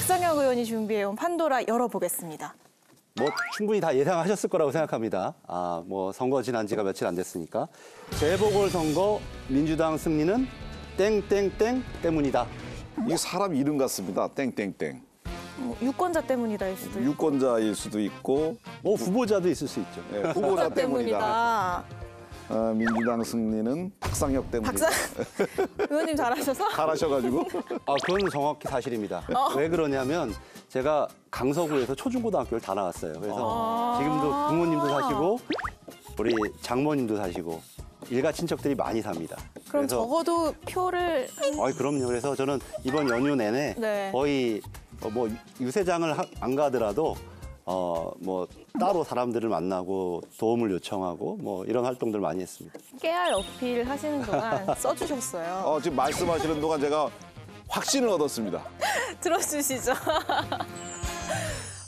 박상혁 의원이 준비해온 판도라 열어보겠습니다. 뭐 충분히 다 예상하셨을 거라고 생각합니다. 뭐 선거 지난 지가 며칠 안 됐으니까. 재보궐선거 민주당 승리는 땡땡땡 때문이다. 이게 사람 이름 같습니다. 땡땡땡. 유권자 때문이다일 수도 있고. 유권자일 수도 있고. 뭐 후보자도 있을 수 있죠. 네, 후보자 때문이다. 민주당 승리는 박상혁 때문이다. 의원님 잘하셔서? 잘하셔가지고. 그건 정확히 사실입니다. 왜 그러냐면 제가 강서구에서 초중고등학교를 다 나왔어요. 그래서 지금도 부모님도 사시고 우리 장모님도 사시고 일가 친척들이 많이 삽니다. 그럼 그래서, 적어도 표를... 그럼요. 그래서 저는 이번 연휴 내내 네. 거의 뭐 유세장을 안 가더라도 뭐 따로 사람들을 만나고 도움을 요청하고 뭐 이런 활동들 많이 했습니다. 깨알 어필 하시는 동안 써주셨어요. 지금 말씀하시는 동안 제가 확신을 얻었습니다. 들어주시죠.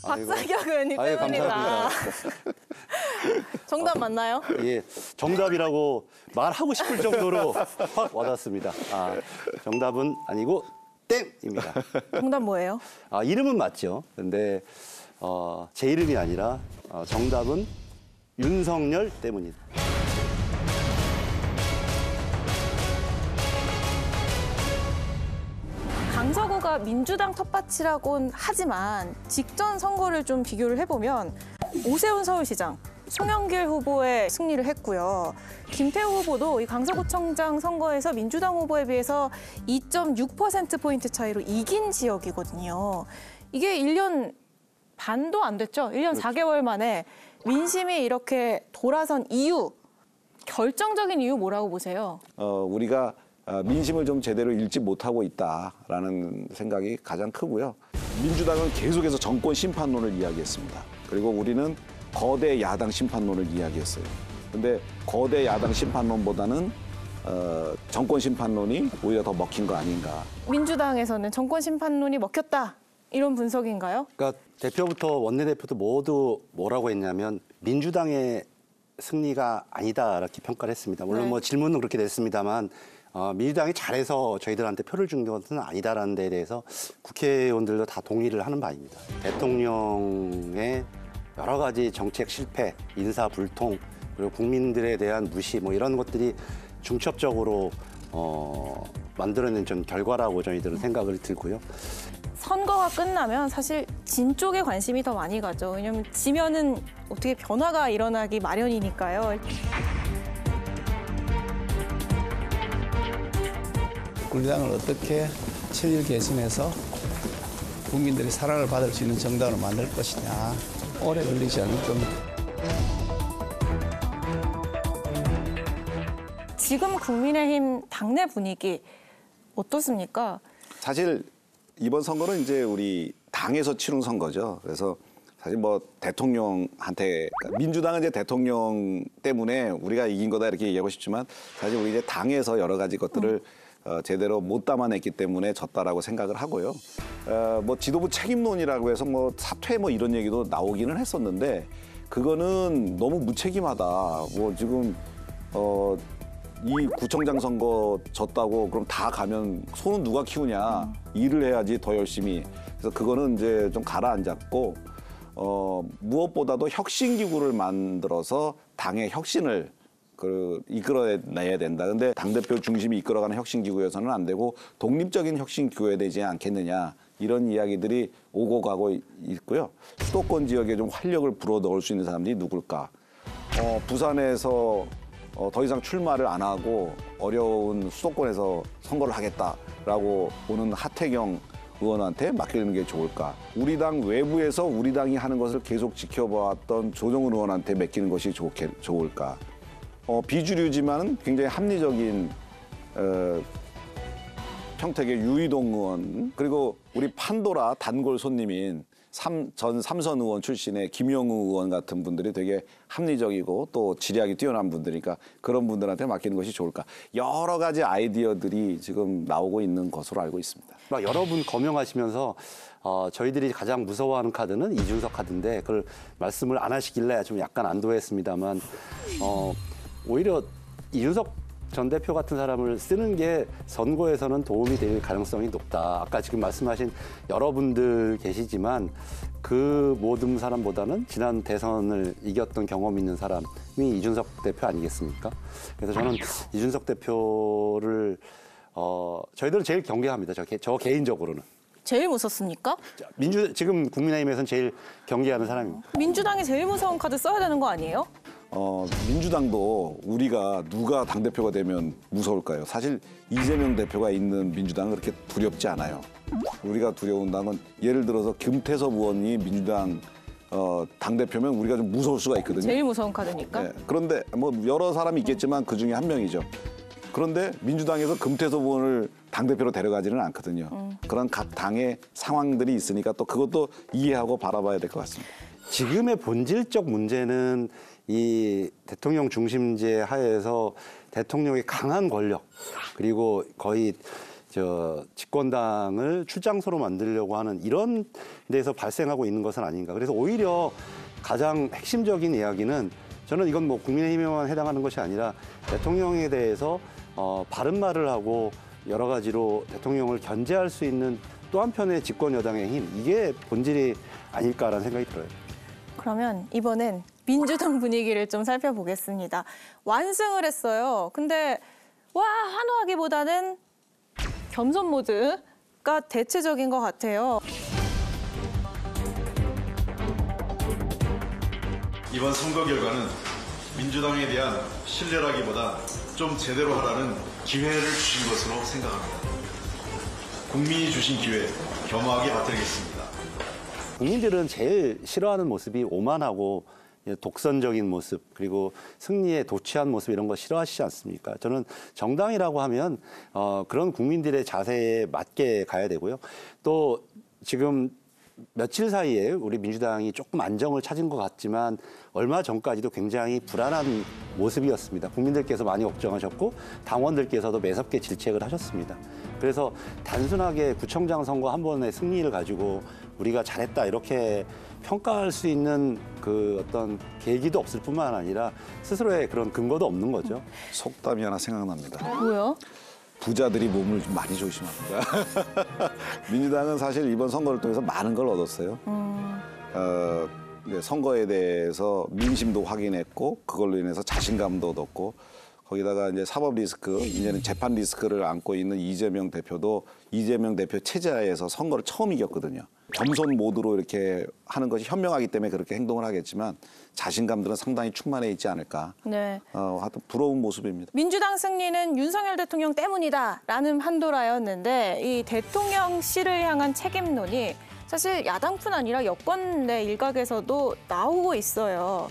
박상혁 의원님 아이고, 때문이다. 감사합니다. 정답 맞나요? 예, 정답이라고 말하고 싶을 정도로 확 와닿습니다. 정답은 아니고 땡입니다. 정답 뭐예요? 이름은 맞죠. 근데 제 이름이 아니라 정답은 윤석열 때문이다. 강서구가 민주당 텃밭이라고는 하지만 직전 선거를 좀 비교를 해보면 오세훈 서울시장, 송영길 후보의 승리를 했고요. 김태우 후보도 이 강서구청장 선거에서 민주당 후보에 비해서 2.6%포인트 차이로 이긴 지역이거든요. 이게 1년 반도 안 됐죠? 1년 4개월 만에 민심이 이렇게 돌아선 이유, 결정적인 이유 뭐라고 보세요? 우리가 민심을 좀 제대로 읽지 못하고 있다라는 생각이 가장 크고요. 민주당은 계속해서 정권 심판론을 이야기했습니다. 그리고 우리는 거대 야당 심판론을 이야기했어요. 근데 거대 야당 심판론보다는 정권 심판론이 오히려 더 먹힌 거 아닌가. 민주당에서는 정권 심판론이 먹혔다, 이런 분석인가요? 그러니까 대표부터 원내대표도 모두 뭐라고 했냐면 민주당의 승리가 아니다 이렇게 평가를 했습니다. 물론 네. 뭐 질문은 그렇게 됐습니다만 민주당이 잘해서 저희들한테 표를 준 것은 아니다라는 데에 대해서 국회의원들도 다 동의를 하는 바입니다. 대통령의 여러 가지 정책 실패, 인사 불통, 그리고 국민들에 대한 무시 뭐 이런 것들이 중첩적으로 만들어낸 좀 결과라고 저희들은 생각을 들고요. 선거가 끝나면 사실 진 쪽에 관심이 더 많이 가죠. 왜냐하면 지면은 어떻게 변화가 일어나기 마련이니까요. 우리당을 어떻게 체질 개선해서 국민들의 사랑을 받을 수 있는 정당으로 만들 것이냐. 오래 걸리지 않을 겁니다. 지금 국민의힘 당내 분위기 어떻습니까? 사실 이번 선거는 이제 우리 당에서 치른 선거죠. 그래서 사실 뭐 대통령한테, 그러니까 민주당은 이제 대통령 때문에 우리가 이긴 거다 이렇게 얘기하고 싶지만 사실 우리 이제 당에서 여러 가지 것들을 제대로 못 담아냈기 때문에 졌다라고 생각을 하고요. 뭐 지도부 책임론이라고 해서 뭐 사퇴 뭐 이런 얘기도 나오기는 했었는데 그거는 너무 무책임하다. 뭐 지금 이 구청장 선거 졌다고 그럼 다 가면 소는 누가 키우냐. 일을 해야지 더 열심히. 그래서 그거는 이제 좀 가라앉았고 무엇보다도 혁신기구를 만들어서 당의 혁신을 이끌어내야 된다. 근데 당대표 중심이 이끌어가는 혁신기구여서는 안 되고 독립적인 혁신기구여야 되지 않겠느냐. 이런 이야기들이 오고 가고 있고요. 수도권 지역에 좀 활력을 불어넣을 수 있는 사람들이 누굴까. 부산에서 더 이상 출마를 안 하고 어려운 수도권에서 선거를 하겠다라고 보는 하태경 의원한테 맡기는 게 좋을까? 우리 당 외부에서 우리 당이 하는 것을 계속 지켜봐왔던 조정훈 의원한테 맡기는 것이 좋을까? 비주류지만 굉장히 합리적인 평택의 유이동 의원, 그리고 우리 판도라 단골 손님인 전 삼선 의원 출신의 김영우 의원 같은 분들이 되게 합리적이고 또 지략이 뛰어난 분들이니까 그런 분들한테 맡기는 것이 좋을까. 여러 가지 아이디어들이 지금 나오고 있는 것으로 알고 있습니다. 여러분 거명하시면서 저희들이 가장 무서워하는 카드는 이준석 카드인데 그걸 말씀을 안 하시길래 좀 약간 안도했습니다만 오히려 이준석 전 대표 같은 사람을 쓰는 게 선거에서는 도움이 될 가능성이 높다. 아까 지금 말씀하신 여러분들 계시지만 그 모든 사람보다는 지난 대선을 이겼던 경험 있는 사람이 이준석 대표 아니겠습니까? 그래서 저는 이준석 대표를 저희들은 제일 경계합니다. 저 개인적으로는. 제일 무섭습니까? 지금 국민의힘에서는 제일 경계하는 사람입니다. 민주당이 제일 무서운 카드 써야 되는 거 아니에요? 민주당도 우리가 누가 당대표가 되면 무서울까요? 사실 이재명 대표가 있는 민주당은 그렇게 두렵지 않아요. 우리가 두려운 당은 예를 들어서 김태섭 의원이 민주당 당대표면 우리가 좀 무서울 수가 있거든요. 제일 무서운 카드니까. 네. 그런데 뭐 여러 사람이 있겠지만 그중에 한 명이죠. 그런데 민주당에서 금태섭 의원을 당대표로 데려가지는 않거든요. 그런 각 당의 상황들이 있으니까 또 그것도 이해하고 바라봐야 될 것 같습니다. 지금의 본질적 문제는 이 대통령 중심제 하에서 대통령의 강한 권력 그리고 거의 집권당을 출장소로 만들려고 하는 이런 데서 발생하고 있는 것은 아닌가. 그래서 오히려 가장 핵심적인 이야기는 저는 이건 뭐 국민의힘에만 해당하는 것이 아니라 대통령에 대해서 바른 말을 하고 여러 가지로 대통령을 견제할 수 있는 또 한편의 집권 여당의 힘 이게 본질이 아닐까라는 생각이 들어요. 그러면 이번엔 민주당 분위기를 좀 살펴보겠습니다. 완승을 했어요. 근데 와 환호하기보다는 겸손 모드가 대체적인 것 같아요. 이번 선거 결과는 민주당에 대한 신뢰라기보다 좀 제대로 하라는 기회를 주신 것으로 생각합니다. 국민이 주신 기회 겸허하게 받들겠습니다. 국민들은 제일 싫어하는 모습이 오만하고 독선적인 모습 그리고 승리에 도취한 모습 이런 거 싫어하시지 않습니까? 저는 정당이라고 하면 그런 국민들의 자세에 맞게 가야 되고요. 또 지금 며칠 사이에 우리 민주당이 조금 안정을 찾은 것 같지만 얼마 전까지도 굉장히 불안한 모습이었습니다. 국민들께서 많이 걱정하셨고 당원들께서도 매섭게 질책을 하셨습니다. 그래서 단순하게 구청장 선거 한 번의 승리를 가지고 우리가 잘했다 이렇게 평가할 수 있는 그 어떤 계기도 없을 뿐만 아니라 스스로의 그런 근거도 없는 거죠. 속담이 하나 생각납니다. 뭐요? 부자들이 몸을 좀 많이 조심합니다. 민주당은 사실 이번 선거를 통해서 많은 걸 얻었어요. 선거에 대해서 민심도 확인했고 그걸로 인해서 자신감도 얻었고 거기다가 이제 사법 리스크, 이제는 재판 리스크를 안고 있는 이재명 대표도 이재명 대표 체제하에서 선거를 처음 이겼거든요. 겸손 모드로 이렇게 하는 것이 현명하기 때문에 그렇게 행동을 하겠지만 자신감들은 상당히 충만해 있지 않을까. 네. 하여튼 부러운 모습입니다. 민주당 승리는 윤석열 대통령 때문이다라는 판도라였는데 이 대통령실을 향한 책임론이 사실 야당뿐 아니라 여권 내 일각에서도 나오고 있어요.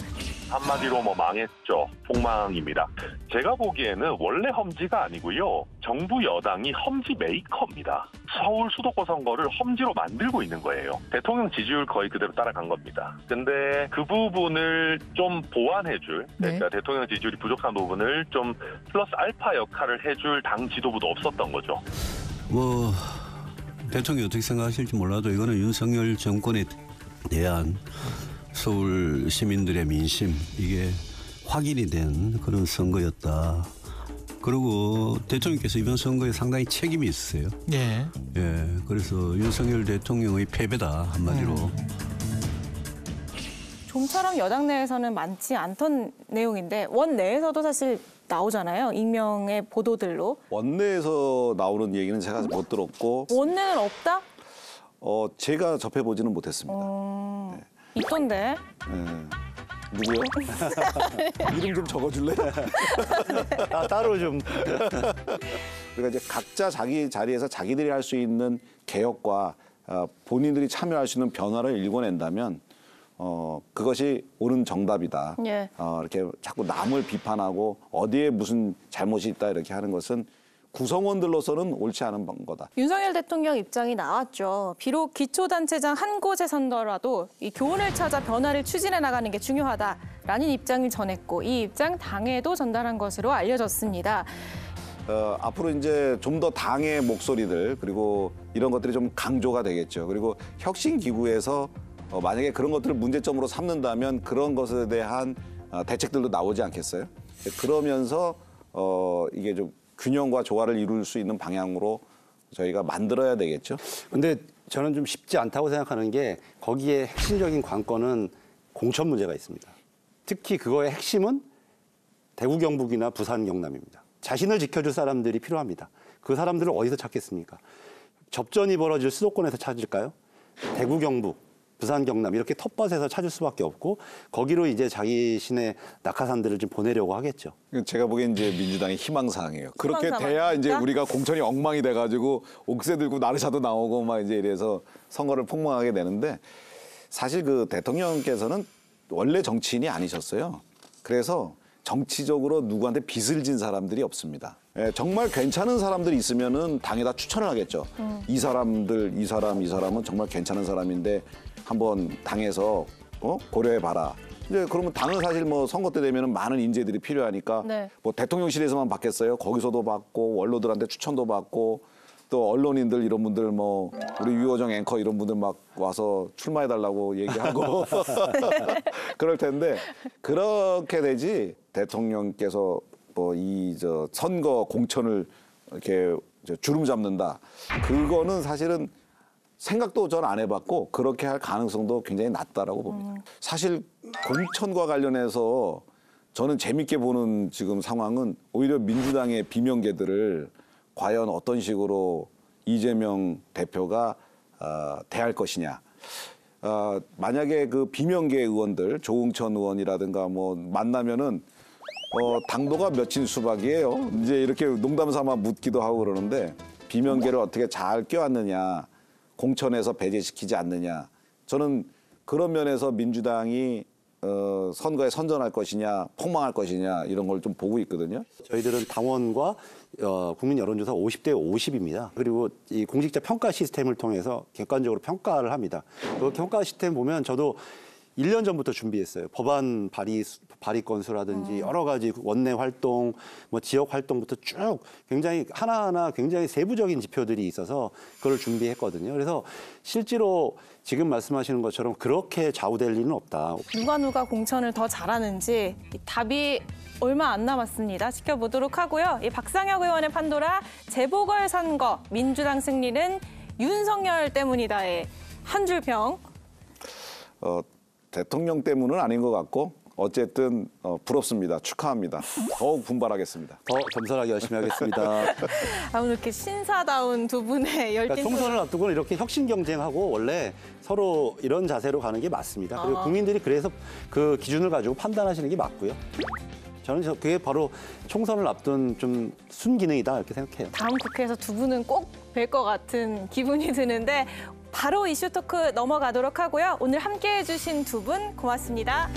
한마디로 망했죠. 폭망입니다. 제가 보기에는 원래 험지가 아니고요. 정부 여당이 험지 메이커입니다. 서울 수도권 선거를 험지로 만들고 있는 거예요. 대통령 지지율 거의 그대로 따라간 겁니다. 근데 그 부분을 좀 보완해줄, 그러니까 대통령 지지율이 부족한 부분을 좀 플러스 알파 역할을 해줄 당 지도부도 없었던 거죠. 대통령이 어떻게 생각하실지 몰라도 이거는 윤석열 정권에 대한 서울 시민들의 민심 이게 확인이 된 그런 선거였다. 그리고 대통령께서 이번 선거에 상당히 책임이 있으세요. 예. 예. 그래서 윤석열 대통령의 패배다 한마디로. 좀처럼 여당 내에서는 많지 않던 내용인데 원 내에서도 사실 나오잖아요. 익명의 보도들로. 원내에서 나오는 얘기는 제가 못 들었고 원내는 없다? 제가 접해보지는 못했습니다. 네. 있던데. 누구요? 이름 좀 적어줄래? 따로 좀. 그러니까 이제 각자 자기 자리에서 자기들이 할 수 있는 개혁과 본인들이 참여할 수 있는 변화를 일궈낸다면 그것이 옳은 정답이다. 예. 이렇게 자꾸 남을 비판하고 어디에 무슨 잘못이 있다 이렇게 하는 것은 구성원들로서는 옳지 않은 거다. 윤석열 대통령 입장이 나왔죠. 비록 기초단체장 한 곳에 선더라도 이 교훈을 찾아 변화를 추진해 나가는 게 중요하다라는 입장을 전했고 이 입장 당에도 전달한 것으로 알려졌습니다. 앞으로 이제 좀 더 당의 목소리들 그리고 이런 것들이 좀 강조가 되겠죠. 그리고 혁신기구에서 만약에 그런 것들을 문제점으로 삼는다면 그런 것에 대한 대책들도 나오지 않겠어요? 그러면서 이게 좀 균형과 조화를 이룰 수 있는 방향으로 저희가 만들어야 되겠죠. 근데 저는 좀 쉽지 않다고 생각하는 게 거기에 핵심적인 관건은 공천 문제가 있습니다. 특히 그거의 핵심은 대구 경북이나 부산 경남입니다. 자신을 지켜줄 사람들이 필요합니다. 그 사람들을 어디서 찾겠습니까? 접전이 벌어질 수도권에서 찾을까요? 대구 경북, 부산 경남 이렇게 텃밭에서 찾을 수밖에 없고 거기로 이제 자기신의 낙하산들을 좀 보내려고 하겠죠. 제가 보기엔 이제 민주당의 희망사항이에요. 그렇게 희망사항 돼야 이제 아닙니까? 우리가 공천이 엉망이 돼가지고 옥새 들고 나르샤도 나오고 막 이제 이래서 선거를 폭망하게 되는데 사실 그 대통령께서는 원래 정치인이 아니셨어요. 그래서 정치적으로 누구한테 빚을 진 사람들이 없습니다. 예, 정말 괜찮은 사람들이 있으면은 당에다 추천을 하겠죠. 이 사람은 정말 괜찮은 사람인데 한번 당에서 고려해봐라. 이제 그러면 당은 사실 뭐 선거 때 되면은 많은 인재들이 필요하니까 네. 뭐 대통령실에서만 받겠어요. 거기서도 받고 원로들한테 추천도 받고 또 언론인들 이런 분들 뭐 우리 유호정 앵커 이런 분들 막 와서 출마해달라고 얘기하고 그럴 텐데 그렇게 되지 대통령께서 뭐 이 선거 공천을 이렇게 주름 잡는다. 그거는 사실은 생각도 전 안 해봤고 그렇게 할 가능성도 굉장히 낮다라고 봅니다. 사실 공천과 관련해서 저는 재밌게 보는 지금 상황은 오히려 민주당의 비명계들을 과연 어떤 식으로 이재명 대표가 대할 것이냐. 만약에 그 비명계 의원들, 조응천 의원이라든가 뭐 만나면은 당도가 몇인 수박이에요. 이제 이렇게 농담 삼아 묻기도 하고 그러는데 비명계를 어떻게 잘 껴안느냐, 공천에서 배제시키지 않느냐. 저는 그런 면에서 민주당이 선거에 선전할 것이냐, 폭망할 것이냐 이런 걸 좀 보고 있거든요. 저희들은 당원과 국민 여론조사 50대 50입니다. 그리고 이 공직자 평가 시스템을 통해서 객관적으로 평가를 합니다. 그 평가 시스템 보면 저도 1년 전부터 준비했어요. 법안 발의 건수라든지 여러 가지 원내 활동, 뭐 지역 활동부터 쭉 굉장히 하나하나 굉장히 세부적인 지표들이 있어서 그걸 준비했거든요. 그래서 실제로 지금 말씀하시는 것처럼 그렇게 좌우될 리는 없다. 누가 공천을 더 잘하는지 이 답이 얼마 안 남았습니다. 지켜보도록 하고요. 이 박상혁 의원의 판도라 재보궐선거 민주당 승리는 윤석열 때문이다의 한 줄 평. 대통령 때문은 아닌 것 같고 어쨌든 부럽습니다. 축하합니다. 더욱 분발하겠습니다. 더 겸손하게 열심히 하겠습니다. 오늘 이렇게 신사다운 두 분의 열띤 그러니까 총선을 앞두고는 이렇게 혁신 경쟁하고 원래 서로 이런 자세로 가는 게 맞습니다. 그리고 국민들이 그래서 그 기준을 가지고 판단하시는 게 맞고요. 저는 그게 바로 총선을 앞둔 좀 순기능이다 이렇게 생각해요. 다음 국회에서 두 분은 꼭 뵐 것 같은 기분이 드는데 바로 이슈 토크 넘어가도록 하고요. 오늘 함께해 주신 두 분 고맙습니다.